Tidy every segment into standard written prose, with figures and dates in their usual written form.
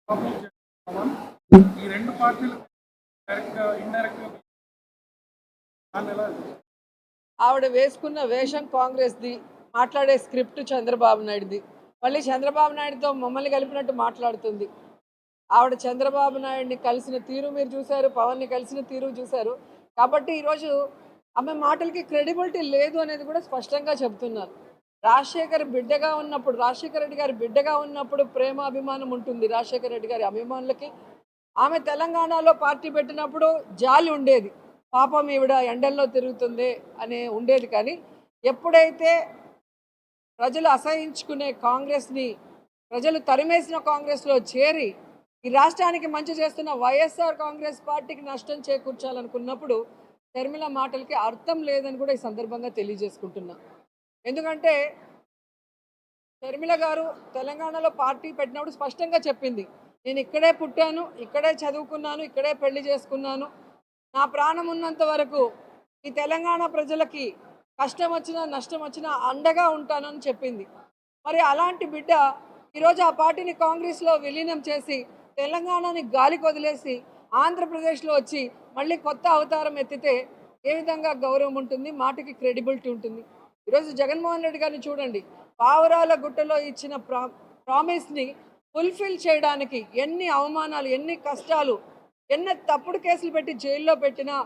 ఈ రెండు పార్టీలు డైరెక్ట్ ఇండైరెక్ట్ ఆవిడ వేసుకున్న వేషం కాంగ్రెస్ది, మాట్లాడే స్క్రిప్ట్ చంద్రబాబు నాయుడుది. మళ్ళీ చంద్రబాబు నాయుడుతో మమ్మల్ని కలిపినట్టు మాట్లాడుతుంది. ఆవిడ చంద్రబాబు నాయుడిని కలిసిన తీరు మీరు చూశారు, పవన్ని కలిసిన తీరు చూశారు. కాబట్టి ఈరోజు ఆమె మాటలకి క్రెడిబిలిటీ లేదు అనేది కూడా స్పష్టంగా చెబుతున్నారు. రాజశేఖర్ రెడ్డి గారి బిడ్డగా ఉన్నప్పుడు ప్రేమ అభిమానం ఉంటుంది రాజశేఖర రెడ్డి గారి అభిమానులకి. ఆమె తెలంగాణలో పార్టీ పెట్టినప్పుడు జాలి ఉండేది, పాపం ఈవిడ ఎండల్లో తిరుగుతుంది అనే ఉండేది. కానీ ఎప్పుడైతే ప్రజలు అసహించుకునే కాంగ్రెస్ని, ప్రజలు తరిమేసిన కాంగ్రెస్లో చేరి ఈ రాష్ట్రానికి మంచి చేస్తున్న వైఎస్ఆర్ కాంగ్రెస్ పార్టీకి నష్టం చేకూర్చాలనుకున్నప్పుడు షర్మిల మాటలకి అర్థం లేదని కూడా ఈ సందర్భంగా తెలియజేసుకుంటున్నా. ఎందుకంటే షర్మిల గారు తెలంగాణలో పార్టీ పెట్టినప్పుడు స్పష్టంగా చెప్పింది, నేను ఇక్కడే పుట్టాను, ఇక్కడే చదువుకున్నాను, ఇక్కడే పెళ్లి చేసుకున్నాను, నా ప్రాణం ఉన్నంత వరకు ఈ తెలంగాణ ప్రజలకి కష్టం వచ్చినా నష్టం వచ్చినా అండగా ఉంటానని చెప్పింది. మరి అలాంటి బిడ్డ ఈరోజు ఆ పార్టీని కాంగ్రెస్లో విలీనం చేసి తెలంగాణని గాలికి వదిలేసి ఆంధ్రప్రదేశ్లో వచ్చి మళ్ళీ కొత్త అవతారం ఎత్తితే ఏ విధంగా గౌరవం ఉంటుంది, మాటకి క్రెడిబిలిటీ ఉంటుంది? ఈరోజు జగన్మోహన్ రెడ్డి గారిని చూడండి, పావురాల గుట్టలో ఇచ్చిన ప్రామిస్ని ఫుల్ఫిల్ చేయడానికి ఎన్ని అవమానాలు, ఎన్ని కష్టాలు, ఎన్ని తప్పుడు కేసులు పెట్టి జైల్లో పెట్టినా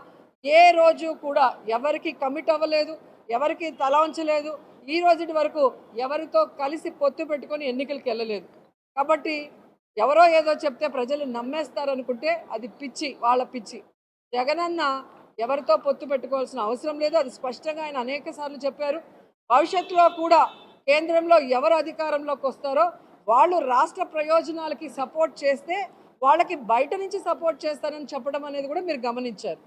ఏ రోజు కూడా ఎవరికి కమిట్ అవ్వలేదు, ఎవరికి తల వంచలేదు. ఈ రోజుటి వరకు ఎవరితో కలిసి పొత్తు పెట్టుకొని ఎన్నికలకు వెళ్ళలేదు. కాబట్టి ఎవరో ఏదో చెప్తే ప్రజలు నమ్మేస్తారనుకుంటే అది పిచ్చి, వాళ్ళ పిచ్చి. జగనన్న ఎవరితో పొత్తు పెట్టుకోవాల్సిన అవసరం లేదు, అది స్పష్టంగా ఆయన అనేక సార్లు చెప్పారు. భవిష్యత్తులో కూడా కేంద్రంలో ఎవరు అధికారంలోకి వస్తారో వాళ్ళు రాష్ట్ర ప్రయోజనాలకి సపోర్ట్ చేస్తే వాళ్ళకి బయట నుంచి సపోర్ట్ చేస్తారని చెప్పడం అనేది కూడా మీరు గమనించారు.